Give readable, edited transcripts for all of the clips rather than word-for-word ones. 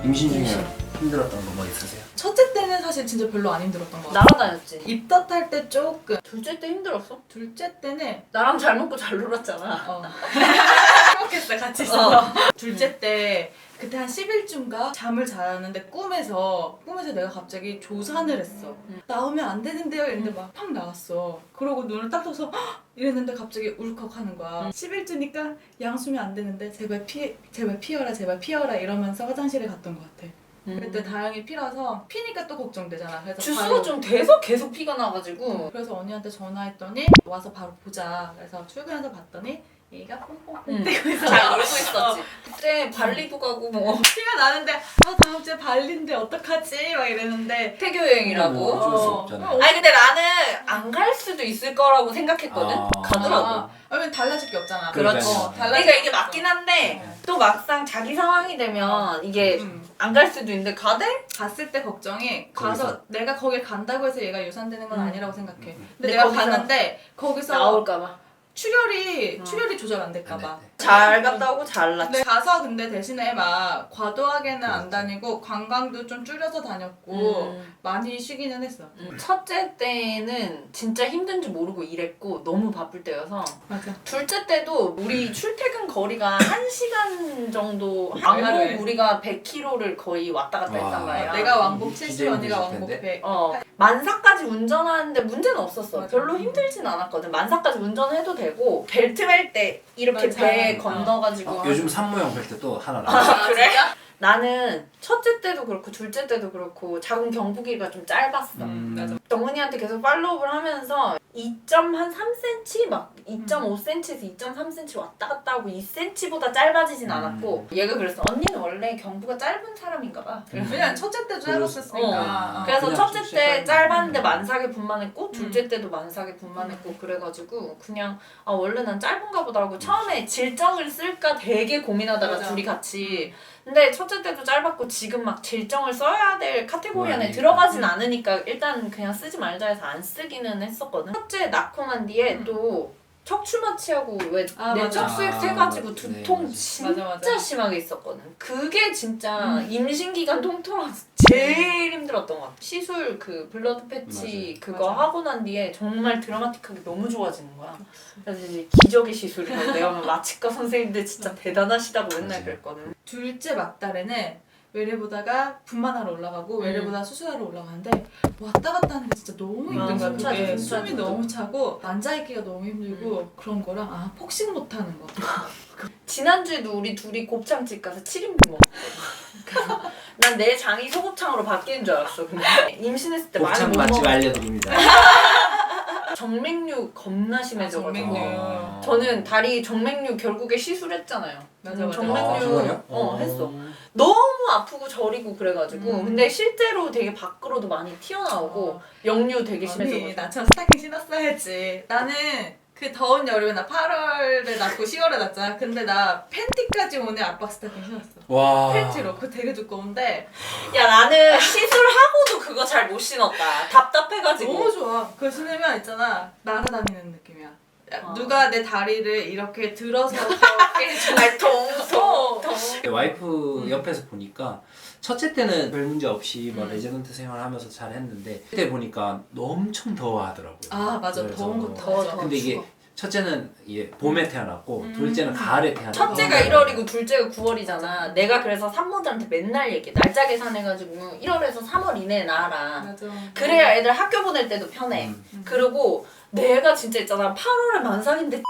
임신 중에 힘들었던 거 뭐 있으세요? 첫째 때는 사실 진짜 별로 안 힘들었던 것 같아. 날아다녔지. 입덧할 때 조금. 둘째 때 힘들었어? 둘째 때는 나랑 잘 먹고 잘 놀았잖아. 행복했어 같이 있어서. 둘째 때 그때 한 10일쯤가 잠을 자는데 꿈에서 내가 갑자기 조산을 했어. 나오면 안 되는데요 이랬는데 막 팍 나왔어. 그러고 눈을 딱 떠서 헉! 이랬는데 갑자기 울컥하는 거야. 10일째니까 양수면 안 되는데 제발 피어라 이러면서 화장실에 갔던 것 같아. 그때 다행히 피라서 피니까 또 걱정되잖아. 그래서 주스가 바로 좀 돼서 계속 피가 나가지고. 그래서 언니한테 전화했더니 와서 바로 보자. 그래서 출근해서 봤더니 얘가 뽕뽕뽕 뛰고 있어. 잘 놀고 있었지. 그때 발리도 가고 뭐 피가 나는데 다음 주에 발리인데 어떡하지? 막 이랬는데 태교 여행이라고. 뭐 어쩔 수 없잖아. 아니 근데 나는 안 갈 수도 있을 거라고 생각했거든. 아. 가더라고. 왜냐면 달라질 게 없잖아. 그렇지. 달라질 그러니까 게 이게 없어. 맞긴 한데 또 막상 자기 상황이 되면 이게 안 갈 수도 있는데 가대? 갔을 때 걱정이 거기서? 가서 내가 거길 간다고 해서 얘가 유산되는 건 아니라고 생각해. 근데 근데 내가 거기서 갔는데 거기서 나올까봐. 출혈이 조절 안 될까봐. 잘 갔다 오고 잘 났지. 근데 가서 근데 대신에 막 과도하게는 안 다니고 관광도 좀 줄여서 다녔고 많이 쉬기는 했어. 첫째 때는 진짜 힘든지 모르고 일했고 너무 바쁠 때여서 맞아. 둘째 때도 우리 출퇴근 거리가 1시간 정도 하루에. 왕복 우리가 100km를 거의 왔다 갔다 했단 말이야. 내가 왕복 기재 70, 언니가 힘드실 왕복 텐데? 100. 만사까지 운전하는데 문제는 없었어. 맞아. 별로 힘들진 않았거든. 만사까지 운전해도 되고 벨트 맬 때 이렇게 맞아. 배에 건너가지고 요즘 산모형 벨트 또 하나 나왔어. 아, 그래? 나는 첫째 때도 그렇고 둘째 때도 그렇고 자궁 경부기가 좀 짧았어. 맞아. 정은이한테 계속 팔로우를 하면서 2.3cm 막 2.5cm에서 2.3cm 왔다 갔다 하고 2cm보다 짧아지진 않았고 얘가 그랬어. 언니는 원래 경부가 짧은 사람인가 봐. 왜냐면 첫째 때도 짧았었으니까. 그래서 그냥 첫째 좀 때 실수하는 짧았는데 만삭에 분만했고 둘째 때도 만삭에 분만했고 그래가지고 그냥 아 원래 난 짧은가 보다 하고 처음에 질정을 쓸까 되게 고민하다가 맞아. 둘이 같이 근데 첫째 때도 짧았고 지금 막 질정을 써야 될 카테고리 안에 아니니까. 들어가진 않으니까 일단 그냥 쓰지 말자 해서 안 쓰기는 했었거든. 첫째 낳고 난 뒤에 또 척추 마취하고 왜 아, 내 맞아. 척수액 아, 세가지고 맞아. 두통 네, 진짜 맞아. 심하게 있었거든. 그게 진짜 임신 기간 통틀어서 제일 힘들었던 것 같아. 시술 그 블러드 패치 맞아. 그거 맞아. 하고 난 뒤에 정말 드라마틱하게 너무 좋아지는 거야. 그래서 이제 기적의 시술이라고 내가 보면 마취과 선생님들 진짜 대단하시다고 맨날 맞아. 그랬거든. 둘째 막달에는 외래보다가 분만하러 올라가고 외래보다 수술하러 올라가는데 왔다 갔다 하는 게 진짜 너무 힘든 거야. 숨 차지, 그게 숨 차지. 숨이 너무 차고 앉아있기가 너무 힘들고 그런 거랑 폭식 못하는 거. 지난주에도 우리 둘이 곱창집 가서 7인분 먹었거든. 난 내 장이 소곱창으로 바뀌는 줄 알았어. 근데 임신했을 때 많이 곱창 못 맛집 먹었어. 알려드립니다. 정맥류 겁나 심해져가지고 정맥류. 저는 다리 정맥류 결국에 시술했잖아요. 맞아, 맞아. 아, 정말요? 했어. 너무 아프고 저리고 그래가지고 근데 실제로 되게 밖으로도 많이 튀어나오고 역류 되게 언니 심해져가지고 나처럼 스타킹 신었어야지. 나는 그 더운 여름에 나 8월에 낳고 10월에 낳았잖아. 근데 나 팬티까지 오는 압박 스타킹 신었어. 와. 팬티로. 그거 되게 두꺼운데 야 나는 시술하고도 그거 잘 못 신었다. 답답해가지고 너무 좋아. 그거 신으면 있잖아 날아다니는 느낌이야. 아. 누가 내 다리를 이렇게 들어서 걷게 해주고 아니 동동 와이프 옆에서 보니까 첫째 때는 별 문제 없이 뭐 레지던트 생활하면서 잘 했는데 그때 보니까 엄청 더워하더라고요. 아 맞아. 그래서 더운 거 더. 근데 이게 추워. 첫째는 봄에 태어났고 둘째는 가을에 태어났고 첫째가 1월이고 둘째가 9월이잖아. 내가 그래서 산모들한테 맨날 얘기해. 날짜 계산해가지고 1월에서 3월 이내에 낳아라. 맞아. 그래야 애들 학교 보낼 때도 편해. 그리고 내가 진짜 있잖아 8월에 만삭인데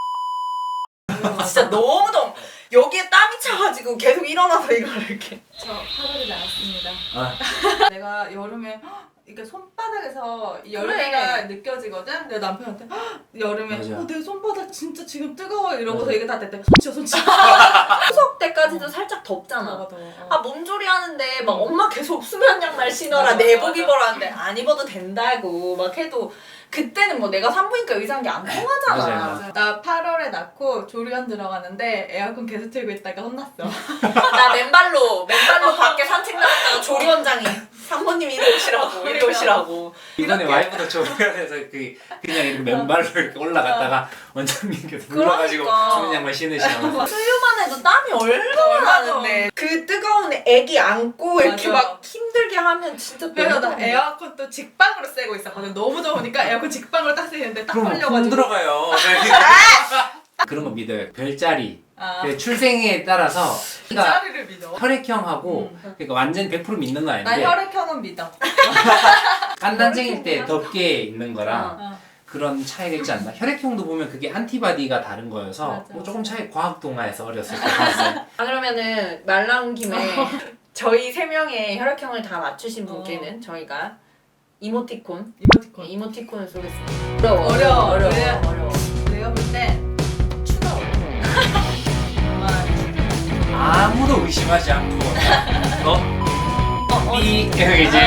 진짜 너무 더워. 여기에 땀이 차가지고 계속 일어나서 이걸 이렇게 저 8월에 나왔습니다. 아. 내가 여름에 이렇게 손바닥에서 이 그래. 열기가 느껴지거든? 내가 남편한테 여름에 맞아. 내 손바닥 진짜 지금 뜨거워 이러고서 맞아. 얘기 다 됐대. 손 치워. 추석 때까지도 살짝 덥잖아. 더워. 아 몸조리 하는데 막 엄마 계속 수면 양말 신어라 맞아, 내복 맞아. 입어라 하는데 안 입어도 된다고 막 해도 그때는 뭐 내가 산부인과 의사인 게 안 통하잖아. 맞아요. 맞아. 나 8월에 낳고 조리원 들어가는데 에어컨 계속 틀고 있다가 혼났어. 나 맨발로 밖에 산책 나갔다가 조리원장이 산모님 이리 오시라고 이리 오시라고. 이번에 와이프도 조리원에서 그냥 이렇게 맨발로 이렇게 올라갔다가 원장님께서 불러가지고 그러니까. 수면 양말 신으시라고 수유만 해도 땀이 얼마나 나는데 그 뜨거운 애기 안고 이렇게 맞아. 막 힘들게 하면 진짜 그래서 너무 나 에어컨 또 직방으로 쐬고 있었거든. 너무 더우니까 에어컨 직방으로 딱 쐬는데 딱 그럼 홈 걸려가지고. 들어가요. 그런 거 믿어요. 별자리. 아, 그 출생에 따라서 그러니까 짤이를 믿어. 혈액형하고 그러니까 완전 100% 믿는 건 나 아닌데 혈액형은 믿어. 깐난쟁일 때 덥게 있는 거랑 어. 그런 차이가 있지 않나? 혈액형도 보면 그게 안티바디가 다른 거여서 맞아. 뭐 조금 차이 과학 동화에서 어렸을 때 봤어요. 아 그러면은 말 나온 김에 저희 세 명의 혈액형을 다 맞추신 분께는 저희가 이모티콘 이모티콘. 이모티콘을 쏘겠습니다. 어려워. 어려워. 그래. 어려워. 내가 볼 땐 추가 어려워. 정말. 아무도 의심하지 않고 너? 이 이렇게 이제